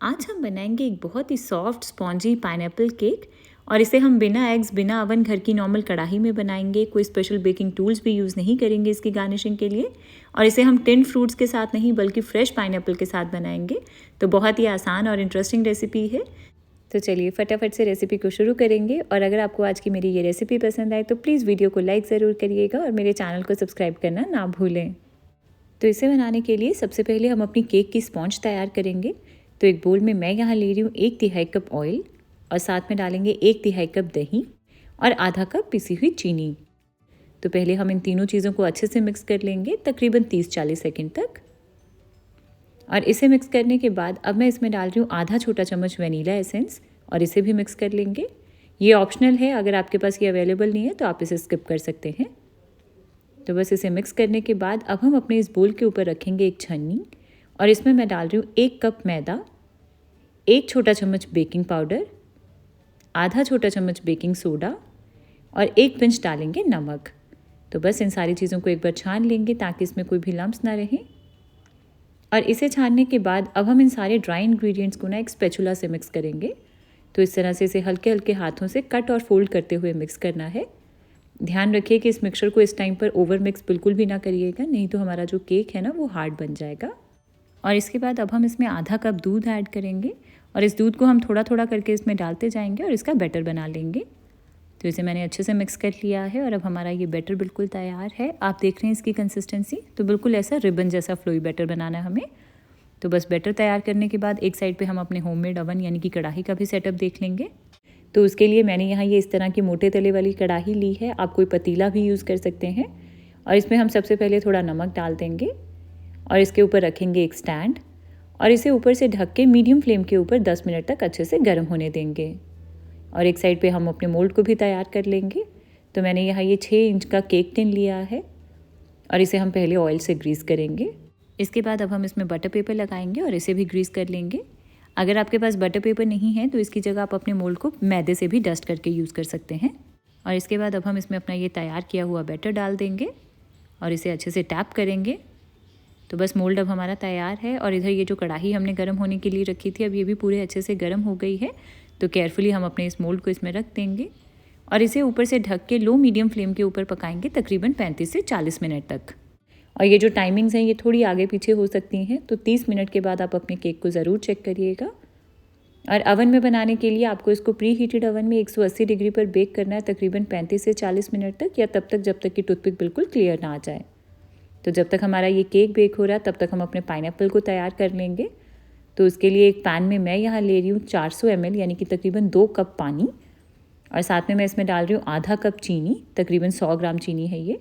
आज हम बनाएंगे एक बहुत ही सॉफ्ट स्पॉन्जी पाइनएप्पल केक और इसे हम बिना एग्स बिना अवन घर की नॉर्मल कढ़ाई में बनाएंगे। कोई स्पेशल बेकिंग टूल्स भी यूज़ नहीं करेंगे इसकी गार्निशिंग के लिए। और इसे हम टिन फ्रूट्स के साथ नहीं बल्कि फ्रेश पाइनएप्पल के साथ बनाएंगे। तो बहुत ही आसान और इंटरेस्टिंग रेसिपी है। तो चलिए फटाफट से रेसिपी को शुरू करेंगे। और अगर आपको आज की मेरी ये रेसिपी पसंद आए तो प्लीज़ वीडियो को लाइक ज़रूर करिएगा और मेरे चैनल को सब्सक्राइब करना ना भूलें। तो इसे बनाने के लिए सबसे पहले हम अपनी केक की स्पॉन्ज तैयार करेंगे। तो एक बोल में मैं यहाँ ले रही हूँ 1/3 कप ऑयल और साथ में डालेंगे 1/3 कप दही और आधा कप पिसी हुई चीनी। तो पहले हम इन तीनों चीज़ों को अच्छे से मिक्स कर लेंगे तकरीबन 30-40 सेकंड तक। और इसे मिक्स करने के बाद अब मैं इसमें डाल रही हूँ आधा छोटा चम्मच वनीला एसेंस और इसे भी मिक्स कर लेंगे। ये ऑप्शनल है, अगर आपके पास ये अवेलेबल नहीं है तो आप इसे स्किप कर सकते हैं। तो बस इसे मिक्स करने के बाद अब हम अपने इस बोल के ऊपर रखेंगे एक छन्नी और इसमें मैं डाल रही हूँ 1 कप मैदा, 1 छोटा चम्मच बेकिंग पाउडर, आधा छोटा चम्मच बेकिंग सोडा और 1 पिंच डालेंगे नमक। तो बस इन सारी चीज़ों को एक बार छान लेंगे ताकि इसमें कोई भी लम्स ना रहें। और इसे छानने के बाद अब हम इन सारे ड्राई इंग्रेडिएंट्स को ना एक स्पैचुला से मिक्स करेंगे। तो इस तरह से इसे हल्के हल्के हाथों से कट और फोल्ड करते हुए मिक्स करना है। ध्यान रखिए कि इस मिक्सचर को इस टाइम पर ओवर मिक्स बिल्कुल भी ना करिएगा, नहीं तो हमारा जो केक है ना वो हार्ड बन जाएगा। और इसके बाद अब हम इसमें आधा कप दूध ऐड करेंगे और इस दूध को हम थोड़ा थोड़ा करके इसमें डालते जाएंगे और इसका बैटर बना लेंगे। तो इसे मैंने अच्छे से मिक्स कर लिया है और अब हमारा ये बैटर बिल्कुल तैयार है। आप देख रहे हैं इसकी कंसिस्टेंसी, तो बिल्कुल ऐसा रिबन जैसा फ्लोई बैटर बनाना है हमें। तो बस बैटर तैयार करने के बाद एक साइड पे हम अपने होममेड ओवन यानी कि कढ़ाई का भी सेटअप देख लेंगे। तो उसके लिए मैंने यहाँ ये इस तरह की मोटे तले वाली कढ़ाई ली है। आप कोई पतीला भी यूज़ कर सकते हैं। और इसमें हम सबसे पहले थोड़ा नमक डाल देंगे और इसके ऊपर रखेंगे एक स्टैंड और इसे ऊपर से ढक के मीडियम फ्लेम के ऊपर 10 मिनट तक अच्छे से गर्म होने देंगे। और एक साइड पे हम अपने मोल्ड को भी तैयार कर लेंगे। तो मैंने यहाँ ये 6 इंच का केक टिन लिया है और इसे हम पहले ऑयल से ग्रीस करेंगे। इसके बाद अब हम इसमें बटर पेपर लगाएंगे और इसे भी ग्रीस कर लेंगे। अगर आपके पास बटर पेपर नहीं है तो इसकी जगह आप अपने मोल्ड को मैदे से भी डस्ट करके यूज़ कर सकते हैं। और इसके बाद अब हम इसमें अपना ये तैयार किया हुआ बैटर डाल देंगे और इसे अच्छे से टैप करेंगे। तो बस मोल्ड अब हमारा तैयार है। और इधर ये जो कढ़ाई हमने गर्म होने के लिए रखी थी अब ये भी पूरे अच्छे से गर्म हो गई है। तो केयरफुली हम अपने इस मोल्ड को इसमें रख देंगे और इसे ऊपर से ढक के लो मीडियम फ्लेम के ऊपर पकाएंगे तकरीबन 35 से 40 मिनट तक। और ये जो टाइमिंग्स हैं ये थोड़ी आगे पीछे हो सकती हैं, तो 30 मिनट के बाद आप अपने केक को ज़रूर चेक करिएगा। और अवन में बनाने के लिए आपको इसको प्री हीटेड अवन में 180 डिग्री पर बेक करना है तकरीबन 35 से 40 मिनट तक, या तब तक जब तक कि टूथपिक बिल्कुल क्लियर ना आ जाए। तो जब तक हमारा ये केक बेक हो रहा है तब तक हम अपने पाइनएप्पल को तैयार कर लेंगे। तो उसके लिए एक पैन में मैं यहाँ ले रही हूँ 400 ml यानी कि तकरीबन 2 कप पानी और साथ में मैं इसमें डाल रही हूँ आधा कप चीनी, तकरीबन 100 ग्राम चीनी है ये।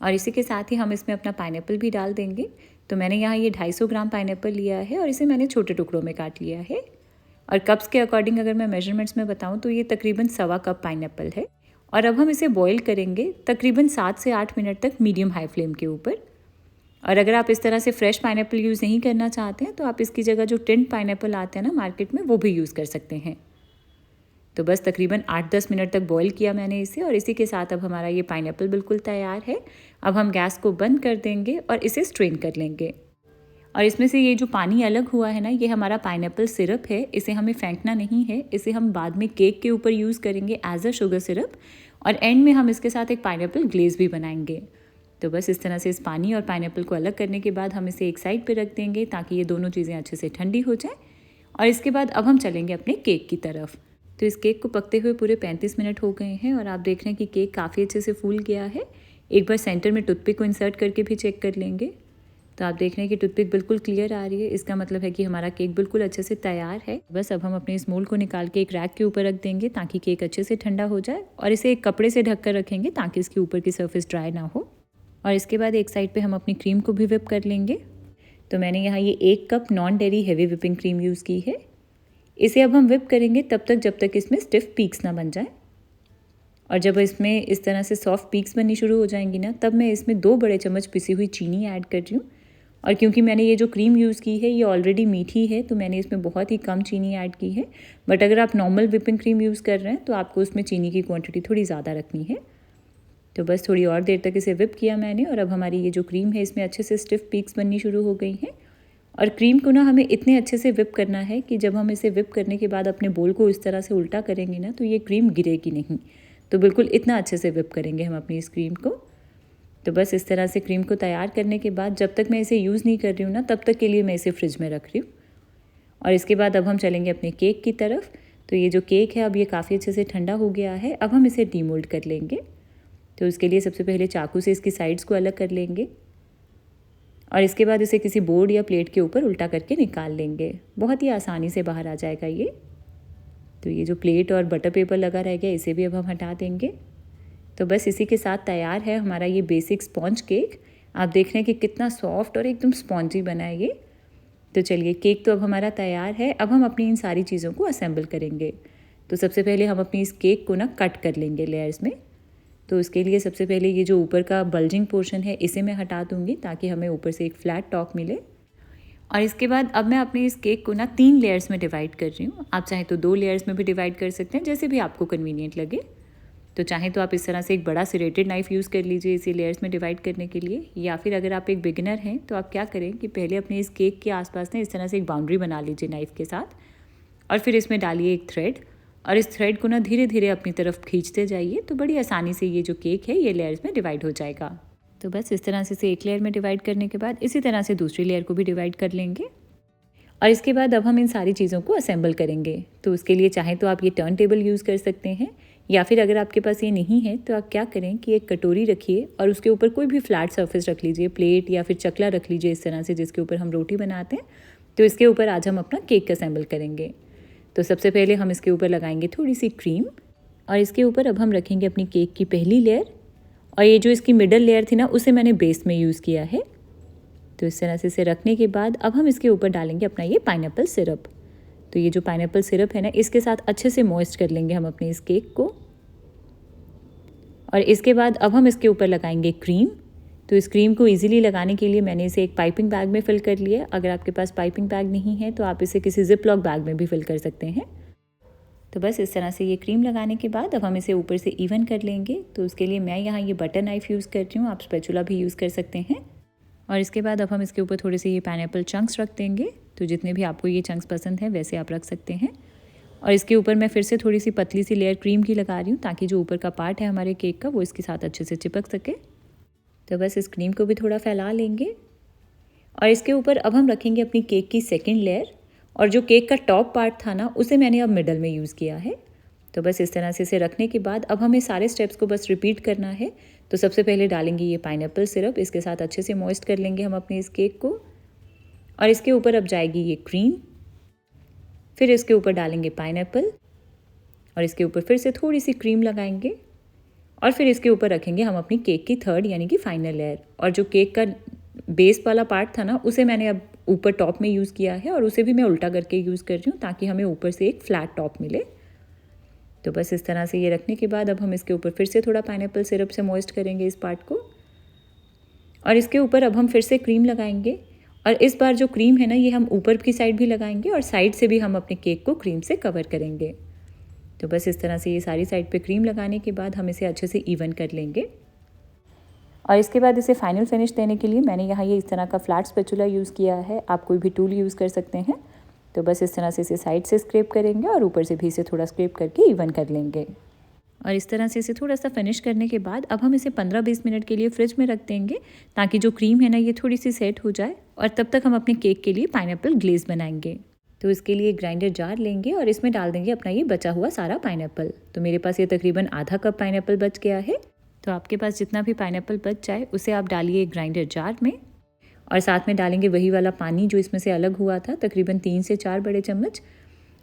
और इसी के साथ ही हम इसमें अपना पाइनएप्पल भी डाल देंगे। तो मैंने यहाँ ये 250 ग्राम पाइनएप्पल लिया है और इसे मैंने छोटे टुकड़ों में काट लिया है। और कप्स के अकॉर्डिंग अगर मैं मेजरमेंट्स में बताऊँ तो ये तकरीबन 1.25 कप पाइनएप्पल है। और अब हम इसे बॉईल करेंगे तकरीबन 7 से 8 मिनट तक मीडियम हाई फ्लेम के ऊपर। और अगर आप इस तरह से फ्रेश पाइनएप्पल यूज़ नहीं करना चाहते हैं तो आप इसकी जगह जो टिन्ड पाइनएप्पल आते हैं ना मार्केट में वो भी यूज़ कर सकते हैं। तो बस तकरीबन 8-10 मिनट तक बॉईल किया मैंने इसे और इसी के साथ अब हमारा ये पाइनएप्पल बिल्कुल तैयार है। अब हम गैस को बंद कर देंगे और इसे स्ट्रेन कर लेंगे। और इसमें से ये जो पानी अलग हुआ है ना ये हमारा पाइनएप्पल सिरप है। इसे हमें फेंकना नहीं है, इसे हम बाद में केक के ऊपर यूज़ करेंगे एज अ शुगर सिरप। और एंड में हम इसके साथ एक पाइनएप्पल ग्लेज भी बनाएंगे। तो बस इस तरह से इस पानी और पाइनएप्पल को अलग करने के बाद हम इसे एक साइड पे रख देंगे ताकि ये दोनों चीज़ें अच्छे से ठंडी हो जाए। और इसके बाद अब हम चलेंगे अपने केक की तरफ। तो इस केक को पकते हुए पूरे 35 मिनट हो गए हैं और आप देख रहे हैं कि केक काफ़ी अच्छे से फूल गया है। एक बार सेंटर में टूथपिक को इंसर्ट करके भी चेक कर लेंगे। तो आप देख रहे हैं कि टूथपिक बिल्कुल क्लियर आ रही है, इसका मतलब है कि हमारा केक बिल्कुल अच्छे से तैयार है। बस अब हम अपने इस मोल्ड को निकाल के एक रैक के ऊपर रख देंगे ताकि केक अच्छे से ठंडा हो जाए और इसे एक कपड़े से ढक कर रखेंगे ताकि इसके ऊपर की सर्फेस ड्राई ना हो। और इसके बाद एक साइड पे हम अपनी क्रीम को भी विप कर लेंगे। तो मैंने यहाँ ये 1 cup non dairy heavy whipping cream use की है। इसे अब हम विप करेंगे तब तक जब तक इसमें स्टिफ पीक्स ना बन जाए। और जब इसमें इस तरह से सॉफ्ट पीक्स बननी शुरू हो जाएंगी ना तब मैं इसमें 2 बड़े चम्मच पिसी हुई चीनी ऐड कर रही हूँ। और क्योंकि मैंने ये जो क्रीम यूज़ की है ये ऑलरेडी मीठी है तो मैंने इसमें बहुत ही कम चीनी ऐड की है। बट अगर आप नॉर्मल विपिंग क्रीम यूज़ कर रहे हैं तो आपको उसमें चीनी की क्वांटिटी थोड़ी ज़्यादा रखनी है। तो बस थोड़ी और देर तक इसे विप किया मैंने और अब हमारी ये जो क्रीम है इसमें अच्छे से स्टिफ पीक्स बननी शुरू हो गई हैं। और क्रीम को ना हमें इतने अच्छे से विप करना है कि जब हम इसे विप करने के बाद अपने बोल को इस तरह से उल्टा करेंगे ना तो ये क्रीम गिरेगी नहीं। तो बिल्कुल इतना अच्छे से विप करेंगे हम अपनी इस क्रीम को। तो बस इस तरह से क्रीम को तैयार करने के बाद जब तक मैं इसे यूज़ नहीं कर रही हूँ ना तब तक के लिए मैं इसे फ्रिज में रख रही हूँ। और इसके बाद अब हम चलेंगे अपने केक की तरफ। तो ये जो केक है अब ये काफ़ी अच्छे से ठंडा हो गया है। अब हम इसे डीमोल्ड कर लेंगे। तो उसके लिए सबसे पहले चाकू से इसकी साइड्स को अलग कर लेंगे और इसके बाद इसे किसी बोर्ड या प्लेट के ऊपर उल्टा करके निकाल लेंगे। बहुत ही आसानी से बाहर आ जाएगा ये। तो ये जो प्लेट और बटर पेपर लगा रह गया इसे भी अब हम हटा देंगे। तो बस इसी के साथ तैयार है हमारा ये बेसिक स्पॉन्ज केक। आप देख रहे हैं कि कितना सॉफ्ट और एकदम स्पॉन्जी बना है ये। तो चलिए केक तो अब हमारा तैयार है। अब हम अपनी इन सारी चीज़ों को असेंबल करेंगे। तो सबसे पहले हम अपनी इस केक को ना कट कर लेंगे लेयर्स में। तो उसके लिए सबसे पहले ये जो ऊपर का बल्जिंग पोर्शन है इसे मैं हटा दूंगी ताकि हमें ऊपर से एक फ्लैट टॉप मिले। और इसके बाद अब मैं अपने इस केक को ना 3 लेयर्स में डिवाइड कर रही हूँ। आप चाहे तो 2 लेयर्स में भी डिवाइड कर सकते हैं, जैसे भी आपको कन्वीनियंट लगे। तो चाहे तो आप इस तरह से एक बड़ा सिरेटेड नाइफ़ यूज़ कर लीजिए इसी लेयर्स में डिवाइड करने के लिए, या फिर अगर आप एक बिगिनर हैं तो आप क्या करें कि पहले अपने इस केक के आसपास ना इस तरह से एक बाउंड्री बना लीजिए नाइफ़ के साथ और फिर इसमें डालिए एक थ्रेड और इस थ्रेड को ना धीरे धीरे अपनी तरफ खींचते जाइए। तो बड़ी आसानी से ये जो केक है ये लेयर्स में डिवाइड हो जाएगा। तो बस इस तरह से एक लेयर में डिवाइड करने के बाद इसी तरह से दूसरी लेयर को भी डिवाइड कर लेंगे। और इसके बाद अब हम इन सारी चीज़ों को असेंबल करेंगे। तो उसके लिए चाहे तो आप ये टर्न टेबल यूज़ कर सकते हैं, या फिर अगर आपके पास ये नहीं है तो आप क्या करें कि एक कटोरी रखिए और उसके ऊपर कोई भी फ्लैट सरफेस रख लीजिए, प्लेट या फिर चकला रख लीजिए इस तरह से जिसके ऊपर हम रोटी बनाते हैं। तो इसके ऊपर आज हम अपना केक असेंबल करेंगे। तो सबसे पहले हम इसके ऊपर लगाएंगे थोड़ी सी क्रीम और इसके ऊपर अब हम रखेंगे अपनी केक की पहली लेयर। और ये जो इसकी मिडल लेयर थी ना उसे मैंने बेस में यूज़ किया है। तो इस तरह से इसे रखने के बाद अब हम इसके ऊपर डालेंगे अपना ये पाइनएप्पल सिरप। तो ये जो पाइनएप्पल सिरप है ना इसके साथ अच्छे से मॉइस्ट कर लेंगे हम अपने इस केक को। और इसके बाद अब हम इसके ऊपर लगाएंगे क्रीम। तो इस क्रीम को इजीली लगाने के लिए मैंने इसे एक पाइपिंग बैग में फ़िल कर लिया। अगर आपके पास पाइपिंग बैग नहीं है तो आप इसे किसी जिप लॉक बैग में भी फ़िल कर सकते हैं। तो बस इस तरह से ये क्रीम लगाने के बाद अब हम इसे ऊपर से इवन कर लेंगे। तो उसके लिए मैं यहाँ ये बटर नाइफ़ यूज़ कर रही हूँ, आप स्पैचुला भी यूज़ कर सकते हैं। और इसके बाद अब हम इसके ऊपर थोड़े से ये पाइनएप्पल चंक्स रख देंगे। तो जितने भी आपको ये चंक्स पसंद है वैसे आप रख सकते हैं। और इसके ऊपर मैं फिर से थोड़ी सी पतली सी लेयर क्रीम की लगा रही हूँ ताकि जो ऊपर का पार्ट है हमारे केक का वो इसके साथ अच्छे से चिपक सके। तो बस इस क्रीम को भी थोड़ा फैला लेंगे और इसके ऊपर अब हम रखेंगे अपनी केक की सेकेंड लेयर। और जो केक का टॉप पार्ट था ना उसे मैंने अब मिडल में यूज़ किया है। तो बस इस तरह से इसे रखने के बाद अब हमें सारे स्टेप्स को बस रिपीट करना है। तो सबसे पहले डालेंगे ये पाइनएप्पल सिरप, इसके साथ अच्छे से मॉइस्ट कर लेंगे हम अपने इस केक को। और इसके ऊपर अब जाएगी ये क्रीम, फिर इसके ऊपर डालेंगे पाइनएप्पल और इसके ऊपर फिर से थोड़ी सी क्रीम लगाएंगे और फिर इसके ऊपर रखेंगे हम अपनी केक की थर्ड यानी कि फाइनल लेयर। और जो केक का बेस वाला पार्ट था ना उसे मैंने अब ऊपर टॉप में यूज़ किया है और उसे भी मैं उल्टा करके यूज़ कर रही हूँ ताकि हमें ऊपर से एक फ्लैट टॉप मिले। तो बस इस तरह से ये रखने के बाद अब हम इसके ऊपर फिर से थोड़ा पाइनएप्पल सिरप से मॉइस्ट करेंगे इस पार्ट को और इसके ऊपर अब हम फिर से क्रीम लगाएंगे। और इस बार जो क्रीम है ना ये हम ऊपर की साइड भी लगाएंगे और साइड से भी हम अपने केक को क्रीम से कवर करेंगे। तो बस इस तरह से ये सारी साइड पे क्रीम लगाने के बाद हम इसे अच्छे से इवन कर लेंगे। और इसके बाद इसे फाइनल फिनिश देने के लिए मैंने यहाँ ये इस तरह का फ्लैट स्पैचुला यूज़ किया है, आप कोई भी टूल यूज़ कर सकते हैं। तो बस इस तरह से इसे साइड से स्क्रैप करेंगे और ऊपर से भी इसे थोड़ा स्क्रैप करके इवन कर लेंगे। और इस तरह से इसे थोड़ा सा फिनिश करने के बाद अब हम इसे 15-20 मिनट के लिए फ्रिज में रख देंगे ताकि जो क्रीम है ना ये थोड़ी सी सेट हो जाए। और तब तक हम अपने केक के लिए पाइनएप्पल ग्लेज बनाएंगे। तो इसके लिए ग्राइंडर जार लेंगे और इसमें डाल देंगे अपना ये बचा हुआ सारा पाइनएप्पल। तो मेरे पास ये तकरीबन आधा कप पाइनएप्पल बच गया है। तो आपके पास जितना भी पाइनएप्पल बच जाए उसे आप डालिए ग्राइंडर जार में और साथ में डालेंगे वही वाला पानी जो इसमें से अलग हुआ था, तकरीबन 3 से 4 बड़े चम्मच।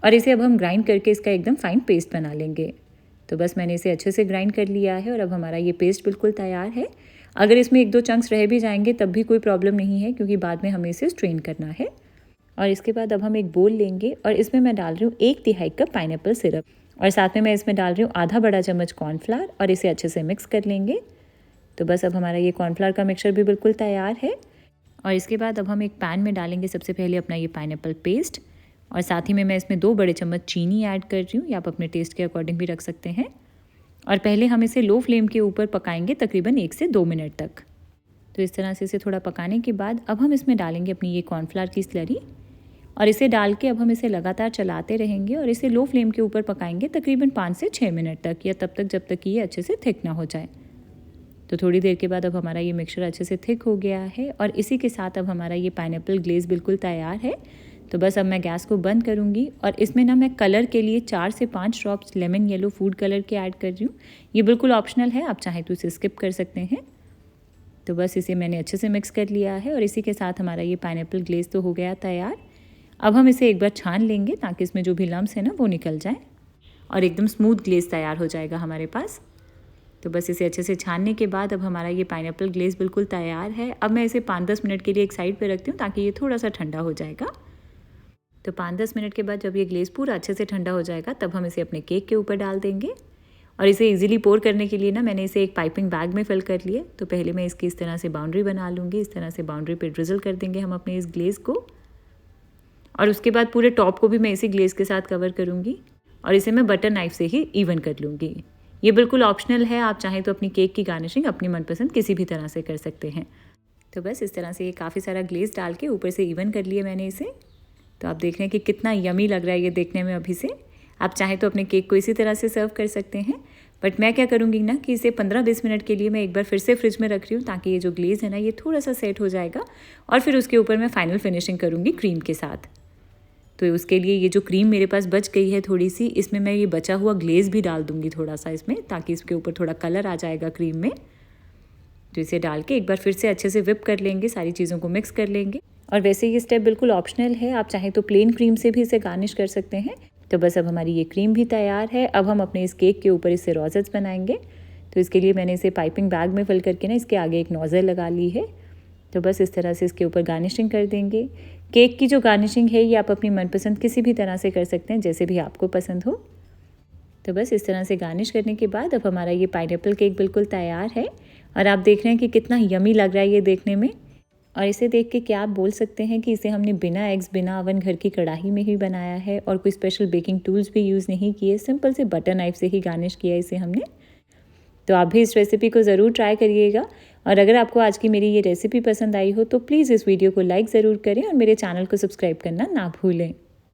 और इसे अब हम ग्राइंड करके इसका एकदम फाइन पेस्ट बना लेंगे। तो बस मैंने इसे अच्छे से ग्राइंड कर लिया है और अब हमारा ये पेस्ट बिल्कुल तैयार है। अगर इसमें 1-2 चंक्स रह भी जाएंगे तब भी कोई प्रॉब्लम नहीं है क्योंकि बाद में हमें इसे स्ट्रेन करना है। और इसके बाद अब हम एक बोल लेंगे और इसमें मैं डाल रही हूँ 1/3 कप पाइनएप्पल सिरप और साथ में मैं इसमें डाल रही हूँ आधा बड़ा चम्मच कॉर्नफ्लावर और इसे अच्छे से मिक्स कर लेंगे। तो बस अब हमारा ये कॉर्नफ्लावर का मिक्सचर भी बिल्कुल तैयार है। और इसके बाद अब हम एक पैन में डालेंगे सबसे पहले अपना ये पाइनएप्पल पेस्ट और साथ ही में मैं इसमें 2 बड़े चम्मच चीनी ऐड कर रही हूँ, या आप अपने टेस्ट के अकॉर्डिंग भी रख सकते हैं। और पहले हम इसे लो फ्लेम के ऊपर पकाएंगे तकरीबन 1 से 2 मिनट तक। तो इस तरह से इसे थोड़ा पकाने के बाद अब हम इसमें डालेंगे अपनी ये कॉर्नफ्लावर की स्लरी और इसे डाल के अब हम इसे लगातार चलाते रहेंगे और इसे लो फ्लेम के ऊपर पकाएंगे तकरीबन 5 से 6 मिनट तक, या तब तक जब तक कि ये अच्छे से थिक ना हो जाए। तो थोड़ी देर के बाद अब हमारा ये मिक्सचर अच्छे से थिक हो गया है और इसी के साथ अब हमारा ये पाइनएप्पल ग्लेज़ बिल्कुल तैयार है। तो बस अब मैं गैस को बंद करूँगी और इसमें ना मैं कलर के लिए 4 से 5 drops lemon yellow food colour के ऐड कर रही हूँ। ये बिल्कुल ऑप्शनल है, आप चाहें तो इसे स्किप कर सकते हैं। तो बस इसे मैंने अच्छे से मिक्स कर लिया है और इसी के साथ हमारा ये पाइनएप्पल ग्लेज़ तो हो गया तैयार। अब हम इसे एक बार छान लेंगे ताकि इसमें जो भी लम्स है ना वो निकल जाए और एकदम स्मूथ ग्लेज़ तैयार हो जाएगा हमारे पास। तो बस इसे अच्छे से छानने के बाद अब हमारा ये पाइनएप्पल ग्लेज़ बिल्कुल तैयार है। अब मैं इसे 5-10 मिनट के लिए एक साइड पे रखती हूँ ताकि ये थोड़ा सा ठंडा हो जाएगा। तो 5-10 मिनट के बाद जब ये ग्लेज़ पूरा अच्छे से ठंडा हो जाएगा तब हम इसे अपने केक के ऊपर डाल देंगे और इसे इजीली पोर करने के लिए ना मैंने इसे एक पाइपिंग बैग में फिल कर लिया। तो पहले मैं इसकी इस तरह से बाउंड्री बना लूँगी, इस तरह से बाउंड्री पे ड्रिजल कर देंगे हम अपने इस ग्लेज़ को और उसके बाद पूरे टॉप को भी मैं इसी ग्लेज़ के साथ कवर करूँगी और इसे मैं बटर नाइफ से ही इवन कर लूँगी। ये बिल्कुल ऑप्शनल है, आप चाहें तो अपनी केक की गार्निशिंग अपनी मनपसंद किसी भी तरह से कर सकते हैं। तो बस इस तरह से ये काफ़ी सारा ग्लेज़ डाल के ऊपर से इवन कर लिए मैंने इसे। तो आप देख रहे हैं कि कितना यमी लग रहा है ये देखने में अभी से। आप चाहें तो अपने केक को इसी तरह से सर्व कर सकते हैं, बट मैं क्या करूँगी ना कि इसे 15-20 मिनट के लिए मैं एक बार फिर से फ्रिज में रख रही हूँ ताकि ये जो ग्लेज़ है ना ये थोड़ा सा सेट हो जाएगा और फिर उसके ऊपर मैं फाइनल फिनिशिंग करूँगी क्रीम के साथ। तो उसके लिए ये जो क्रीम मेरे पास बच गई है थोड़ी सी, इसमें मैं ये बचा हुआ ग्लेज़ भी डाल दूँगी थोड़ा सा इसमें, ताकि इसके ऊपर थोड़ा कलर आ जाएगा क्रीम में। तो इसे डाल के एक बार फिर से अच्छे से विप कर लेंगे, सारी चीज़ों को मिक्स कर लेंगे। और वैसे ये स्टेप बिल्कुल ऑप्शनल है, आप चाहें तो प्लेन क्रीम से भी इसे गार्निश कर सकते हैं। तो बस अब हमारी ये क्रीम भी तैयार है। अब हम अपने इस केक के ऊपर इससे रोजेस बनाएंगे। तो इसके लिए मैंने इसे पाइपिंग बैग में फिल करके ना इसके आगे एक नोज़ल लगा ली है। तो बस इस तरह से इसके ऊपर गार्निशिंग कर देंगे। केक की जो गार्निशिंग है ये आप अपनी मनपसंद किसी भी तरह से कर सकते हैं, जैसे भी आपको पसंद हो। तो बस इस तरह से गार्निश करने के बाद अब हमारा ये पाइनएप्पल केक बिल्कुल तैयार है और आप देख रहे हैं कि कितना यमी लग रहा है ये देखने में। और इसे देख के क्या आप बोल सकते हैं कि इसे हमने बिना एग्स बिना ओवन घर की कढ़ाई में ही बनाया है और कोई स्पेशल बेकिंग टूल्स भी यूज़ नहीं किए, सिंपल से बटर नाइफ से ही गार्निश किया इसे हमने। तो आप भी इस रेसिपी को ज़रूर ट्राई करिएगा और अगर आपको आज की मेरी ये रेसिपी पसंद आई हो तो प्लीज़ इस वीडियो को लाइक ज़रूर करें और मेरे चैनल को सब्सक्राइब करना ना भूलें।